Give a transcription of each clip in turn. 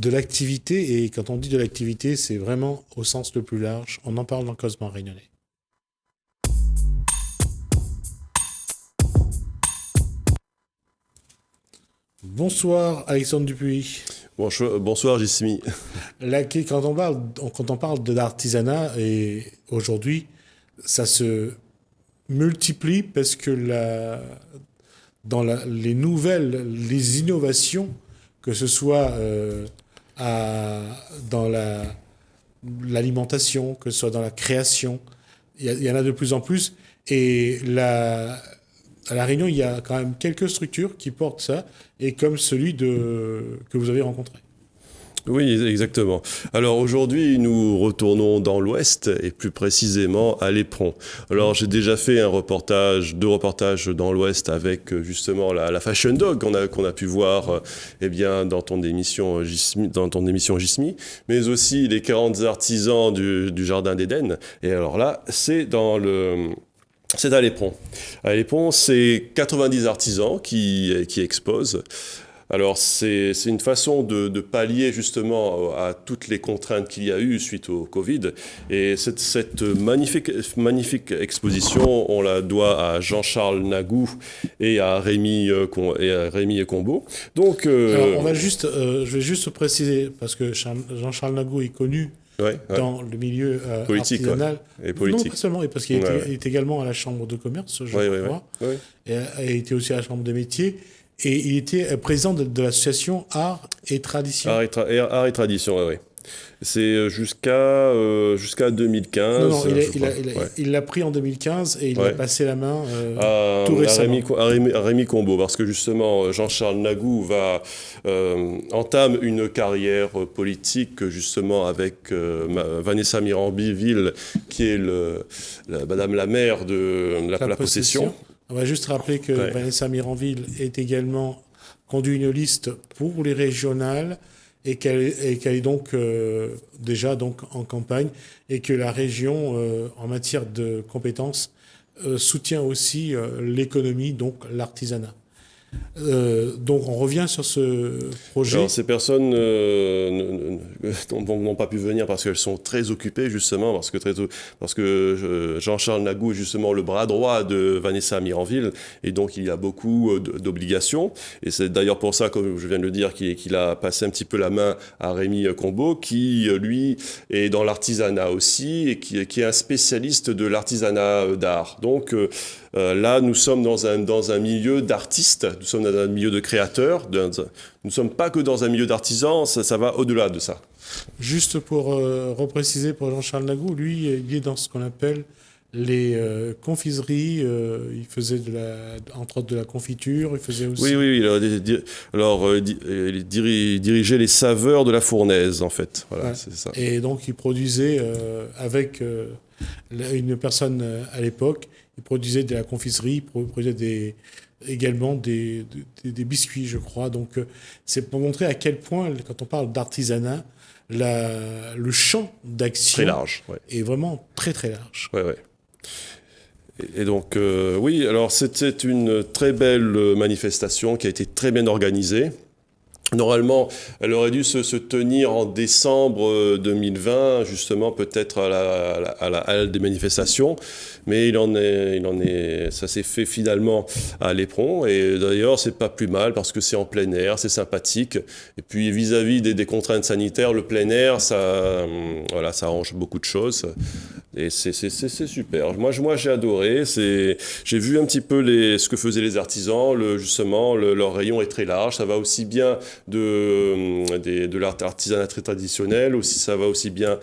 de l'activité, et quand on dit de l'activité, c'est vraiment au sens le plus large. On en parle dans Cosmo Réunionnais. Bonsoir Alexandre Dupuis. Bonsoir Jismi. Là, quand on parle de l'artisanat, et aujourd'hui, ça se multiplie parce que les innovations, que ce soit dans l'alimentation, que ce soit dans la création, il y en a de plus en plus. Et à La Réunion, il y a quand même quelques structures qui portent ça, et comme celui que vous avez rencontré. Oui, exactement. Alors aujourd'hui, nous retournons dans l'Ouest, et plus précisément à l'Éperon. Alors j'ai déjà fait deux reportages dans l'Ouest avec justement la Fashion Dog qu'on a pu voir dans ton émission Jismi, mais aussi les 40 artisans du Jardin d'Éden. Et alors là, c'est à l'Éperon. À l'Éperon, c'est 90 artisans qui exposent. Alors, c'est une façon de pallier justement à toutes les contraintes qu'il y a eu suite au Covid. Et cette magnifique exposition, on la doit à Jean-Charles Nagou et à Rémi Combeau. Donc, alors, je vais juste préciser, parce que Jean-Charles Nagou est connu dans le milieu politique, artisanal. Et politique. Non, pas seulement, parce qu'il est également à la Chambre de commerce, je crois. Et a été aussi à la Chambre des métiers. Et il était président de l'association Art et Tradition. Art et Tradition, oui. C'est jusqu'à 2015. Non, il l'a pris en 2015 et il a passé la main tout récemment. À Rémi Combeau, parce que justement, Jean-Charles Nagou entame une carrière politique justement avec Vanessa Mirambiville, qui est Madame la maire de la possession. On va juste rappeler que Vanessa Miranville est également conduit une liste pour les régionales, et qu'elle est donc déjà en campagne, et que la région, en matière de compétences, soutient aussi l'économie, donc l'artisanat. Donc on revient sur ce projet. Alors ces personnes n'ont pas pu venir parce qu'elles sont très occupées, justement, parce que Jean-Charles Nagou est justement le bras droit de Vanessa Miranville, et donc il y a beaucoup d'obligations, et c'est d'ailleurs pour ça, comme je viens de le dire, qu'il a passé un petit peu la main à Rémi Combeau, qui lui est dans l'artisanat aussi, et qui est un spécialiste de l'artisanat d'art. Donc là, nous sommes dans un milieu d'artistes, nous sommes dans un milieu de créateurs, nous ne sommes pas que dans un milieu d'artisans, ça va au-delà de ça. Juste pour repréciser pour Jean-Charles Nagou, lui, il est dans ce qu'on appelle les confiseries, il faisait entre autres de la confiture, il faisait aussi... Oui, il dirigeait les saveurs de la fournaise, en fait. Voilà, c'est ça. Et donc, il produisait avec une personne à l'époque, il produisait de la confiserie, il produisait également des biscuits, je crois. Donc, c'est pour montrer à quel point, quand on parle d'artisanat, le champ d'action très large, est vraiment très, très large. Ouais. Et donc, alors c'était une très belle manifestation qui a été très bien organisée. Normalement, elle aurait dû se tenir en décembre 2020, justement, peut-être à la halle des manifestations, mais ça s'est fait finalement à l'Éperon, et d'ailleurs, c'est pas plus mal, parce que c'est en plein air, c'est sympathique, et puis vis-à-vis des contraintes sanitaires, le plein air, ça arrange beaucoup de choses, et c'est super. Moi, j'ai adoré, j'ai vu un petit peu ce que faisaient les artisans, justement, leur rayon est très large, ça va aussi bien de l'artisanat très traditionnel, aussi ça va aussi bien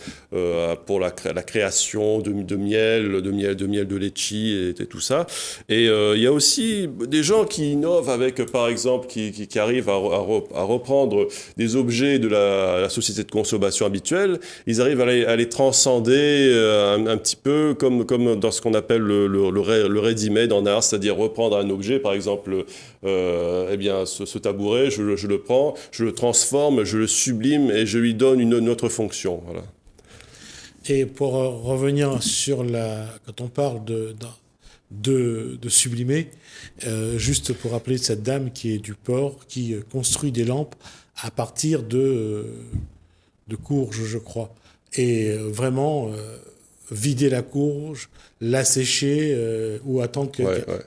pour la création de miel de litchi et tout ça. Et il y a aussi des gens qui innovent avec, par exemple, qui arrivent à reprendre des objets de la société de consommation habituelle, ils arrivent à les transcender un petit peu comme dans ce qu'on appelle le ready-made en art, c'est-à-dire reprendre un objet, par exemple, ce tabouret, je le prends, je le transforme, je le sublime et je lui donne une autre fonction. Voilà. Et pour revenir sur quand on parle de sublimer, juste pour rappeler cette dame qui est du port, qui construit des lampes à partir de courge, je crois. Et vraiment vider la courge, la sécher ou attendre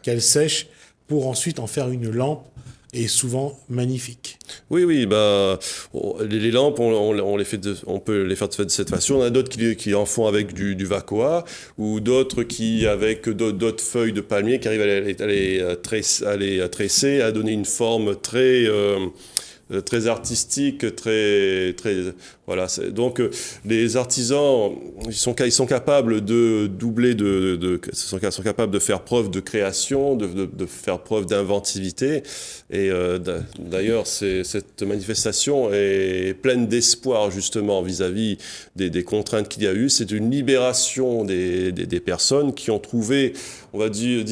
qu'elle sèche pour ensuite en faire une lampe, et souvent magnifique. Oui, les lampes, on peut les faire de cette façon. On a d'autres qui en font avec du Vacoa, ou d'autres qui avec d'autres feuilles de palmier qui arrivent à les tresser, à donner une forme très artistique, voilà. Donc les artisans, ils sont capables de doubler, sont capables de faire preuve de création, de faire preuve d'inventivité. Et d'ailleurs, cette manifestation est pleine d'espoir justement vis-à-vis des contraintes qu'il y a eu. C'est une libération des personnes qui ont trouvé, on va dire, je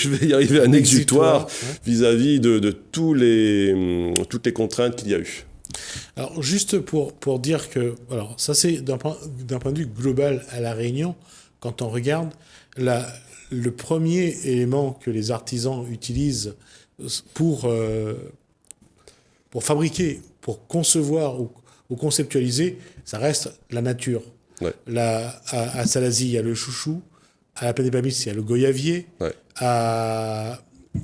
vais y arriver, un exutoire vis-à-vis de toutes les contraintes qu'il y a eu. Alors, juste pour dire que, alors ça c'est d'un point de vue global à La Réunion, quand on regarde, le premier élément que les artisans utilisent pour fabriquer, pour concevoir ou conceptualiser, ça reste la nature. Ouais. À Salazie, il y a le chouchou. À la Plaine des Palmistes, il y a le goyavier. Ouais. À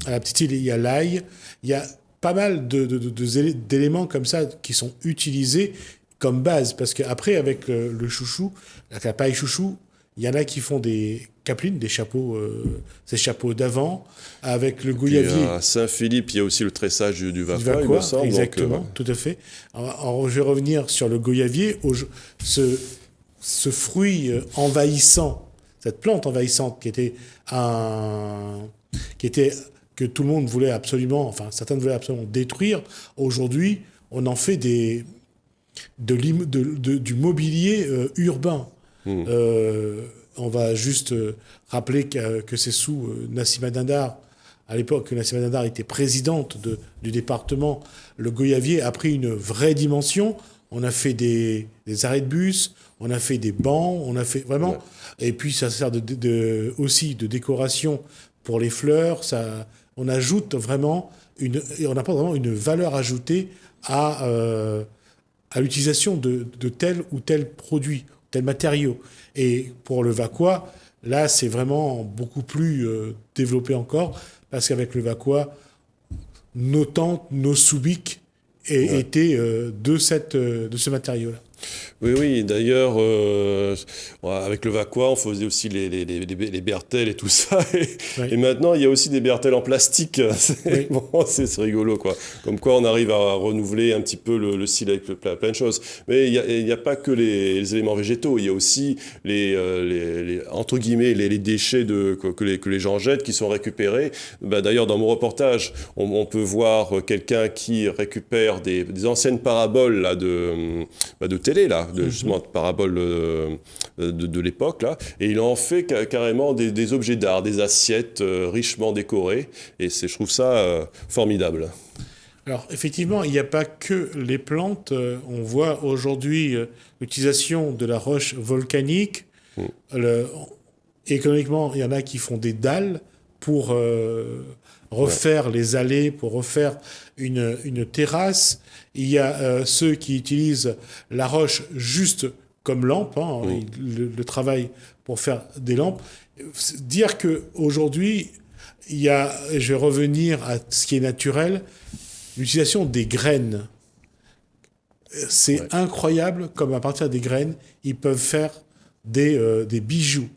la Petite Île, il y a l'ail. Il y a pas mal d'éléments comme ça qui sont utilisés comme base. Parce qu'après, avec le chouchou, la paille chouchou, il y en a qui font des capelines, des chapeaux, ces chapeaux d'avant, avec le goyavier. À Saint-Philippe, il y a aussi le tressage du Vacoa, il me semble. Exactement, donc, tout à fait. Alors, je vais revenir sur le goyavier. Ce fruit envahissant, cette plante envahissante que tout le monde voulait absolument, enfin certains voulaient absolument détruire, aujourd'hui, on en fait du mobilier urbain. On va juste rappeler que c'est sous Nassima Dindar, à l'époque que Nassima Dindar était présidente du département, le goyavier a pris une vraie dimension. On a fait des arrêts de bus, on a fait des bancs, on a fait vraiment... Ouais. Et puis ça sert aussi de décoration pour les fleurs. On ajoute vraiment on apporte vraiment une valeur ajoutée à l'utilisation de tel ou tel produit, tel matériau. Et pour le Vacoa, là, c'est vraiment beaucoup plus développé encore, parce qu'avec le Vacoa, nos tentes, nos soubiques étaient de ce matériau-là. Oui, d'ailleurs, avec le Vacoa, on faisait aussi les bertelles et tout ça. Et maintenant, il y a aussi des bertelles en plastique. C'est rigolo, quoi. Comme quoi, on arrive à renouveler un petit peu le style avec plein de choses. Mais il n'y a pas que les éléments végétaux. Il y a aussi entre guillemets, les déchets que les gens jettent, qui sont récupérés. D'ailleurs, dans mon reportage, on peut voir quelqu'un qui récupère des anciennes paraboles là, de télé, là, justement, de paraboles de l'époque, là, et il en fait carrément des objets d'art, des assiettes richement décorées, et je trouve ça formidable. Alors, effectivement, il n'y a pas que les plantes. On voit aujourd'hui l'utilisation de la roche volcanique. Économiquement, il y en a qui font des dalles pour refaire les allées, pour refaire une terrasse. Il y a ceux qui utilisent la roche juste comme lampe, le travail pour faire des lampes. Dire qu'aujourd'hui, je vais revenir à ce qui est naturel, l'utilisation des graines. C'est incroyable comme à partir des graines, ils peuvent faire des bijoux.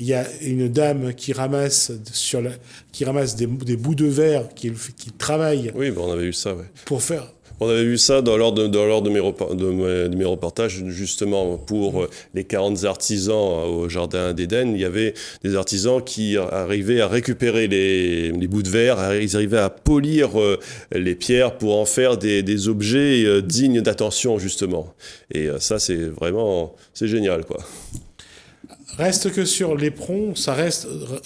Il y a une dame qui ramasse des bouts de verre, qui travaille. Oui, on avait eu ça, pour faire. On avait vu ça lors de mes reportages, justement, pour les 40 artisans au Jardin d'Éden. Il y avait des artisans qui arrivaient à récupérer les bouts de verre, ils arrivaient à polir les pierres pour en faire des objets dignes d'attention, justement. Et ça, c'est génial, quoi. Reste que sur l'Éperon,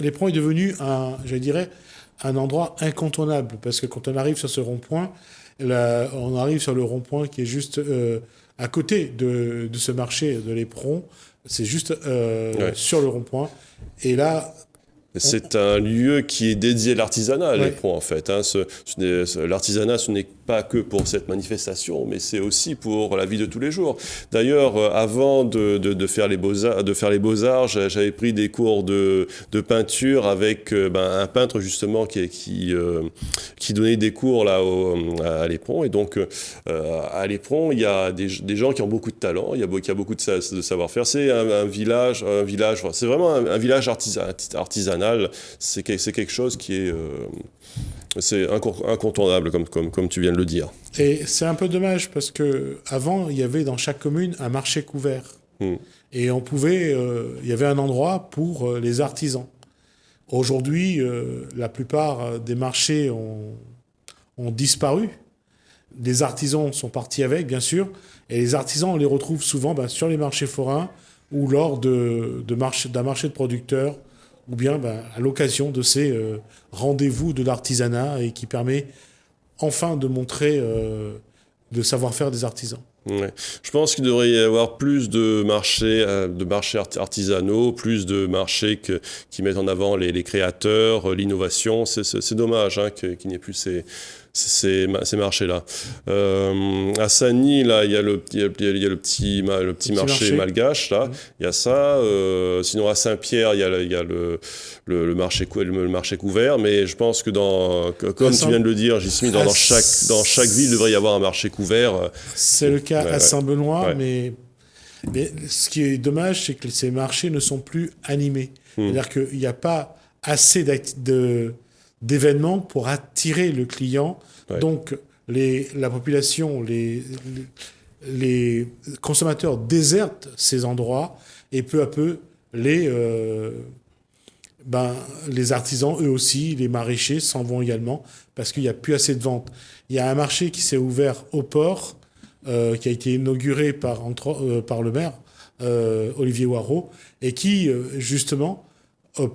l'Éperon est devenu un endroit incontournable, parce que quand on arrive sur ce rond-point, on arrive sur le rond-point qui est juste à côté de ce marché de l'Éperon. C'est juste sur le rond-point. Et là, C'est un lieu qui est dédié à l'artisanat à Léperon, en fait. Hein. L'artisanat, ce n'est pas que pour cette manifestation, mais c'est aussi pour la vie de tous les jours. D'ailleurs, avant de faire les beaux-arts, j'avais pris des cours de peinture avec un peintre justement qui donnait des cours là à Léperon. Et donc, à Léperon, il y a des gens qui ont beaucoup de talent, il y a beaucoup de savoir-faire. C'est un village, c'est vraiment un village artisanal. C'est quelque chose qui est c'est incontournable, comme tu viens de le dire. Et c'est un peu dommage parce qu'avant, il y avait dans chaque commune un marché couvert. Et il y avait un endroit pour les artisans. Aujourd'hui, la plupart des marchés ont disparu. Les artisans sont partis avec, bien sûr. Et les artisans, on les retrouve souvent sur les marchés forains ou lors d'un marché de producteurs, ou bien à l'occasion de ces rendez-vous de l'artisanat et qui permet enfin de montrer le savoir-faire des artisans. Ouais. Je pense qu'il devrait y avoir plus de marchés artisanaux, plus de marchés qui mettent en avant les créateurs, l'innovation. C'est dommage qu'il n'y ait plus ces marchés-là. À Sagny, là, il y a le petit marché malgache, là. Il y a ça. Sinon, à Saint-Pierre, il y a le marché couvert. Mais je pense que comme tu viens de le dire, Gismi, dans chaque ville, il devrait y avoir un marché couvert. C'est le cas à Saint-Benoît, mais ce qui est dommage, c'est que ces marchés ne sont plus animés. C'est-à-dire qu'il n'y a pas assez d'événements pour attirer le client. Donc, la population, les consommateurs désertent ces endroits et peu à peu, les artisans, eux aussi, les maraîchers s'en vont également parce qu'il n'y a plus assez de ventes. Il y a un marché qui s'est ouvert au port, qui a été inauguré par le maire, Olivier Hoareau, et qui, justement,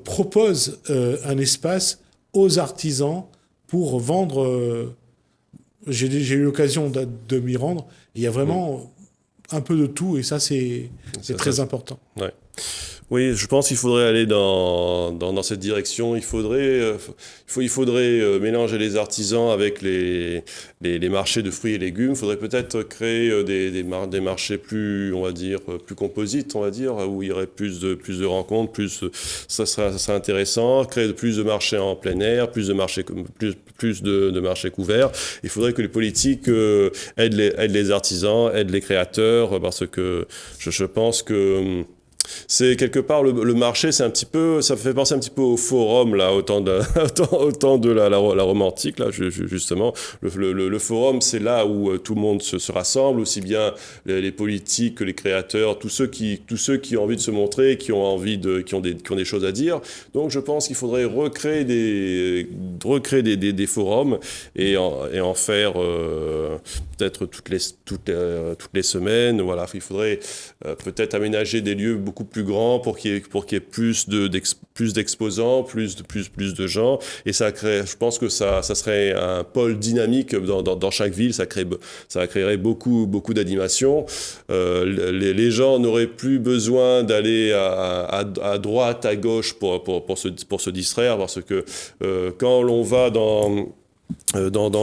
propose un espace aux artisans pour vendre. J'ai eu l'occasion de m'y rendre. Il y a vraiment un peu de tout et ça, c'est très important. Ouais. Oui, je pense qu'il faudrait aller dans cette direction. Il faudrait mélanger les artisans avec les marchés de fruits et légumes. Il faudrait peut-être créer des marchés plus, on va dire, plus composites, on va dire, où il y aurait plus de rencontres, ça serait intéressant. Créer plus de marchés en plein air, plus de marchés couverts. Il faudrait que les politiques aident les artisans, aident les créateurs, parce que je pense que c'est quelque part le marché, c'est un petit peu, ça fait penser un petit peu au forum là, au temps de la Rome antique là, justement. Le forum, c'est là où tout le monde se rassemble, aussi bien les politiques que les créateurs, tous ceux qui ont envie de se montrer, qui ont des choses à dire. Donc je pense qu'il faudrait recréer des forums et en faire peut-être toutes les semaines. Voilà, il faudrait peut-être aménager des lieux beaucoup plus grand pour qu'il y ait plus d'exposants, plus de gens, et je pense que ça serait un pôle dynamique dans chaque ville. Ça créerait beaucoup d'animation. Les gens n'auraient plus besoin d'aller à droite, à gauche pour se distraire, parce que quand l'on va dans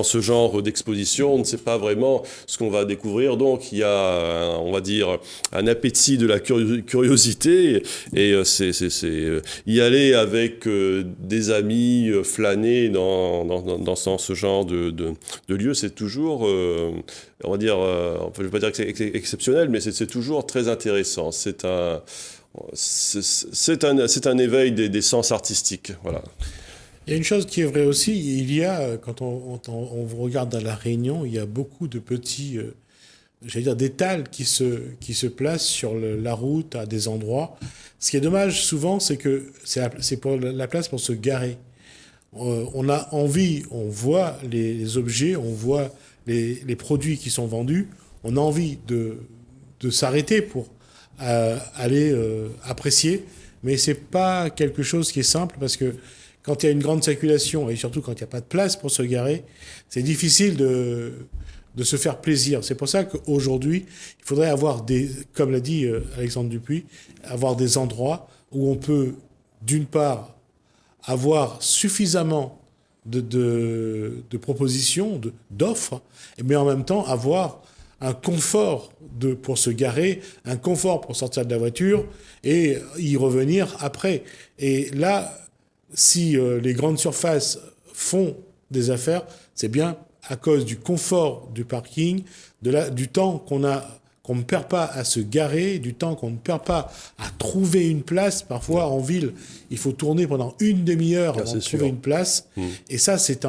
ce genre d'exposition, on ne sait pas vraiment ce qu'on va découvrir. Donc, il y a, on va dire, un appétit de la curiosité et c'est y aller avec des amis, flâner dans ce genre de lieu, c'est toujours, on va dire, je ne vais pas dire que c'est exceptionnel, mais c'est toujours très intéressant. C'est un éveil des sens artistiques, voilà. Il y a une chose qui est vraie aussi, quand on regarde dans la Réunion, il y a beaucoup de petits, d'étals qui se placent sur la route à des endroits. Ce qui est dommage souvent, c'est que c'est pour la place pour se garer. On a envie, on voit les objets, on voit les produits qui sont vendus, on a envie de s'arrêter pour aller apprécier, mais c'est pas quelque chose qui est simple parce que quand il y a une grande circulation et surtout quand il n'y a pas de place pour se garer, c'est difficile de se faire plaisir. C'est pour ça qu'aujourd'hui, il faudrait avoir comme l'a dit Alexandre Dupuis, avoir des endroits où on peut, d'une part, avoir suffisamment de propositions, d'offres, mais en même temps avoir un confort pour se garer, un confort pour sortir de la voiture et y revenir après. Et là, si les grandes surfaces font des affaires, c'est bien à cause du confort du parking, du temps qu'on ne perd pas à se garer, du temps qu'on ne perd pas à trouver une place. Parfois, en ville, il faut tourner pendant une demi-heure avant de trouver une place. Et ça, c'est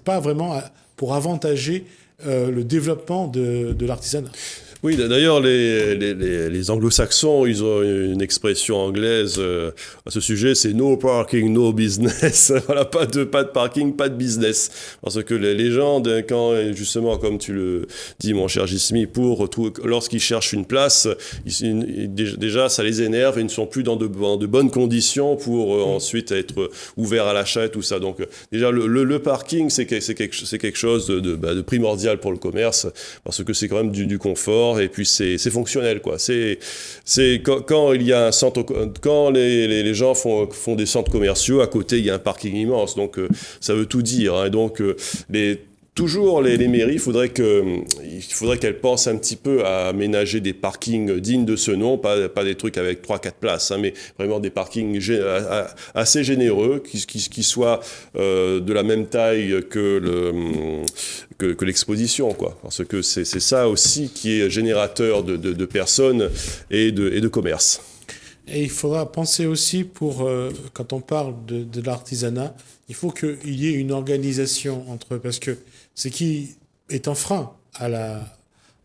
pas vraiment pour avantager le développement de l'artisanat. Oui, d'ailleurs, les anglo-saxons, ils ont une expression anglaise à ce sujet, c'est no parking, no business. Voilà, pas de parking, pas de business. Parce que les gens, quand, justement, comme tu le dis, mon cher Jismi, lorsqu'ils cherchent une place, déjà, ça les énerve et ils ne sont plus dans de bonnes conditions pour ensuite être ouverts à l'achat et tout ça. Donc, déjà, le parking, c'est quelque chose de primordial pour le commerce, parce que c'est quand même du confort. Et puis c'est fonctionnel, quoi. C'est quand il y a un centre, quand les gens font des centres commerciaux, à côté il y a un parking immense, donc ça veut tout dire, hein. Et donc toujours les mairies, il faudrait qu'elles pensent un petit peu à aménager des parkings dignes de ce nom, pas des trucs avec 3-4 places, hein, mais vraiment des parkings assez généreux, qui soient de la même taille que l'exposition, quoi. Parce que c'est ça aussi qui est générateur de personnes et de commerce. Et il faudra penser aussi quand on parle de l'artisanat, il faut qu'il y ait une organisation entre eux, parce que ce qui est un frein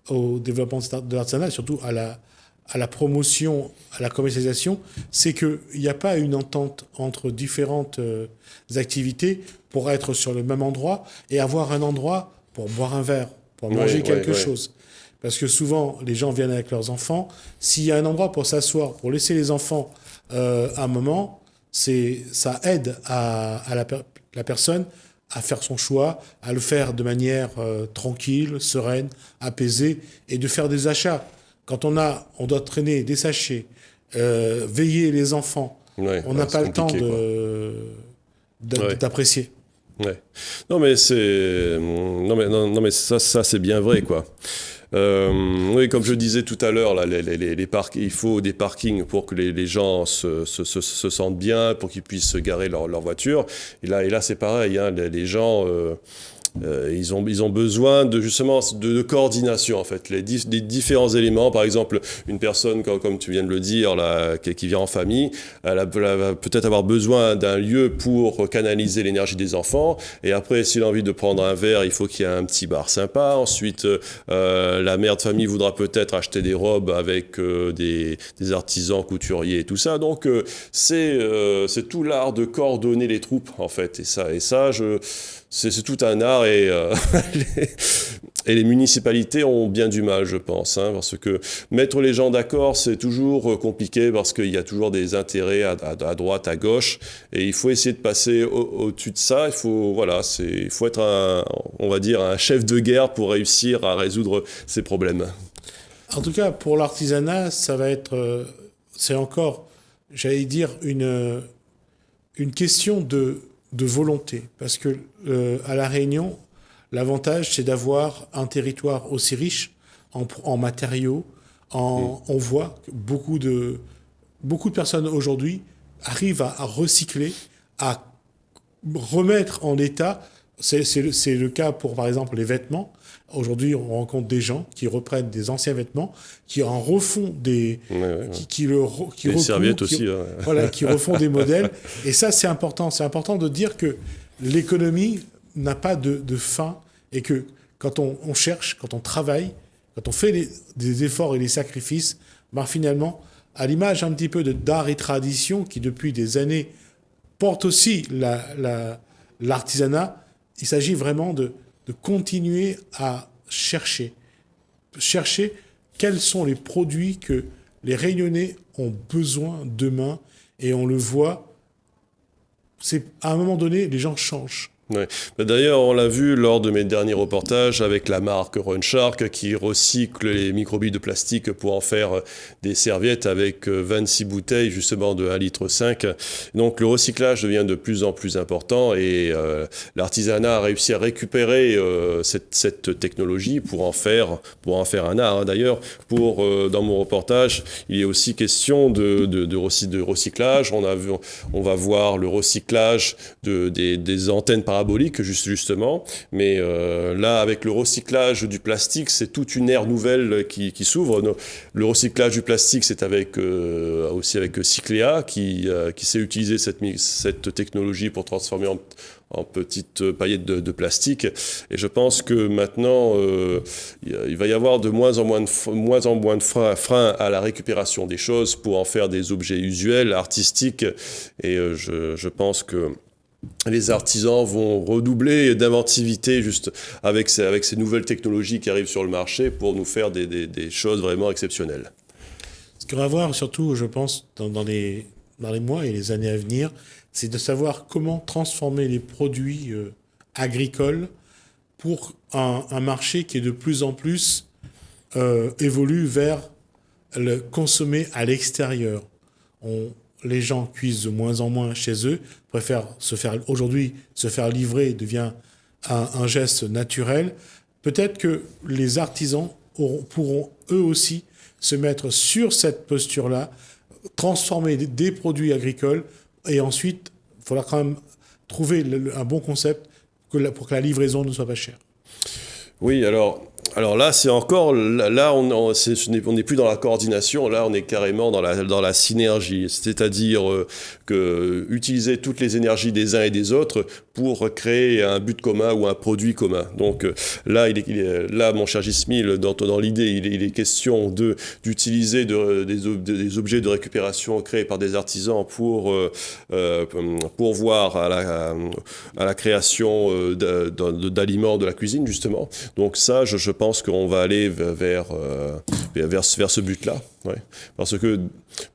au développement de l'artisanat, et surtout à la promotion, à la commercialisation, c'est qu'il n'y a pas une entente entre différentes activités pour être sur le même endroit et avoir un endroit pour boire un verre, pour manger quelque chose. Parce que souvent, les gens viennent avec leurs enfants. S'il y a un endroit pour s'asseoir, pour laisser les enfants un moment, ça aide à la personne à faire son choix, à le faire de manière tranquille, sereine, apaisée, et de faire des achats. Quand on doit traîner des sachets, veiller les enfants, on n'a pas le temps d'apprécier. Ouais. Non mais ça c'est bien vrai, quoi. Oui, comme je disais tout à l'heure, là, il faut des parkings pour que les gens se sentent bien, pour qu'ils puissent garer leur voiture. Et là c'est pareil, hein, les gens ils ont besoin justement de coordination, en fait, les différents éléments. Par exemple, une personne comme tu viens de le dire là, qui vient en famille, elle va peut-être avoir besoin d'un lieu pour canaliser l'énergie des enfants, et après, s'il a envie de prendre un verre, il faut qu'il y ait un petit bar sympa. Ensuite, la mère de famille voudra peut-être acheter des robes avec des artisans couturiers et tout ça. Donc c'est tout l'art de coordonner les troupes, en fait, et ça c'est tout un art, et les municipalités ont bien du mal, je pense, hein, parce que mettre les gens d'accord, c'est toujours compliqué, parce qu'il y a toujours des intérêts à droite, à gauche, et il faut essayer de passer au-dessus de ça. Il faut être on va dire, un chef de guerre pour réussir à résoudre ces problèmes. En tout cas, pour l'artisanat, ça va être, c'est encore, j'allais dire, une question de volonté, parce que à La Réunion, l'avantage, c'est d'avoir un territoire aussi riche en matériaux. On voit que beaucoup de personnes aujourd'hui arrivent à recycler, à remettre en état. C'est le cas pour, par exemple, les vêtements. Aujourd'hui, on rencontre des gens qui reprennent des anciens vêtements, qui en refont des... qui les serviettes aussi. Voilà, qui refont des modèles. Et ça, c'est important. C'est important de dire que l'économie n'a pas de fin, et que quand on cherche, quand on travaille, quand on fait des efforts et des sacrifices, ben finalement, à l'image un petit peu d'art et tradition qui, depuis des années, porte aussi l'artisanat, il s'agit vraiment de continuer à chercher quels sont les produits que les Réunionnais ont besoin demain. Et on le voit, à un moment donné, les gens changent. Ouais. D'ailleurs, on l'a vu lors de mes derniers reportages avec la marque Runshark qui recycle les microbilles de plastique pour en faire des serviettes avec 26 bouteilles justement de 1,5 litre. Donc le recyclage devient de plus en plus important et l'artisanat a réussi à récupérer cette technologie pour en faire un art. Hein. D'ailleurs, dans mon reportage, il est aussi question de recyclage. On va voir le recyclage des antennes paraboliques justement, mais là avec le recyclage du plastique, c'est toute une ère nouvelle qui s'ouvre. Le recyclage du plastique, c'est aussi avec Cyclea qui sait utiliser cette technologie pour transformer en petites paillettes de plastique. Et je pense que maintenant, il va y avoir de moins en moins de freins à la récupération des choses pour en faire des objets usuels, artistiques. Et je pense que les artisans vont redoubler d'inventivité juste avec ces nouvelles technologies qui arrivent sur le marché pour nous faire des choses vraiment exceptionnelles. Ce qu'on va voir surtout, je pense, dans les mois et les années à venir, c'est de savoir comment transformer les produits agricoles pour un marché qui est de plus en plus évolue vers le consommer à l'extérieur. Les gens cuisent de moins en moins chez eux, préfèrent se faire livrer devient un geste naturel. Peut-être que les artisans pourront eux aussi se mettre sur cette posture-là, transformer des produits agricoles et ensuite, il faudra quand même trouver un bon concept pour que la livraison ne soit pas chère. Oui, alors là, c'est encore, là, on n'est plus dans la coordination, là, on est carrément dans la synergie, c'est-à-dire que utiliser toutes les énergies des uns et des autres pour créer un but commun ou un produit commun. Donc là, là, mon cher Gismil, dans l'idée, il est question d'utiliser des objets de récupération créés par des artisans pour voir à la création d'aliments de la cuisine, justement. Donc ça, je pense qu'on va aller vers ce but-là. Ouais. Parce que,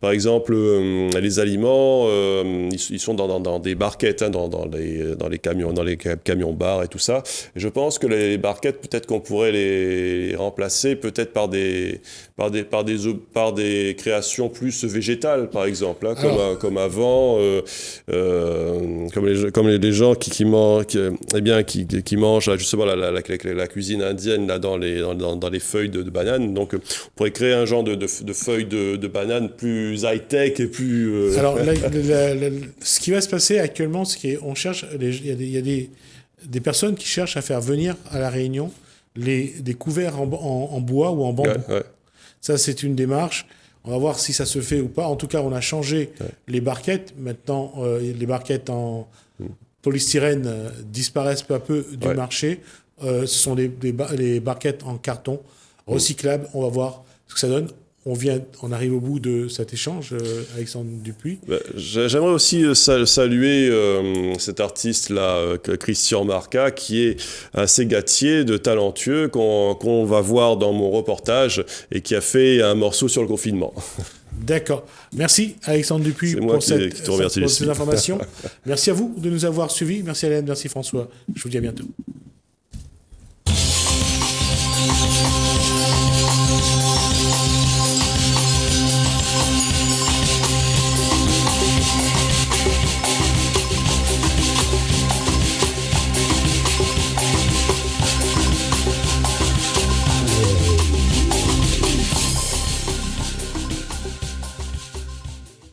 par exemple, les aliments, ils sont dans des barquettes, hein, dans les camions bars et tout ça. Et je pense que les barquettes, peut-être qu'on pourrait les remplacer peut-être par des créations plus végétales, par exemple, hein, comme avant, comme les gens qui mangent justement la cuisine indienne là dans les feuilles de banane. Donc, on pourrait créer un genre de feuilles de banane plus high-tech et plus... Alors, ce qui va se passer actuellement, c'est qu'on cherche... Il y a des personnes qui cherchent à faire venir à La Réunion des couverts en bois ou en bambou. Ouais. Ça, c'est une démarche. On va voir si ça se fait ou pas. En tout cas, on a changé les barquettes. Maintenant, les barquettes en polystyrène disparaissent peu à peu du marché. Ce sont les barquettes en carton recyclables. On va voir ce que ça donne. On arrive au bout de cet échange, Alexandre Dupuis. J'aimerais aussi saluer cet artiste-là, Christian Marca, qui est un ségatier de talentueux qu'on va voir dans mon reportage et qui a fait un morceau sur le confinement. D'accord. Merci Alexandre Dupuis pour ces informations. Merci à vous de nous avoir suivis. Merci Hélène, merci François. Je vous dis à bientôt.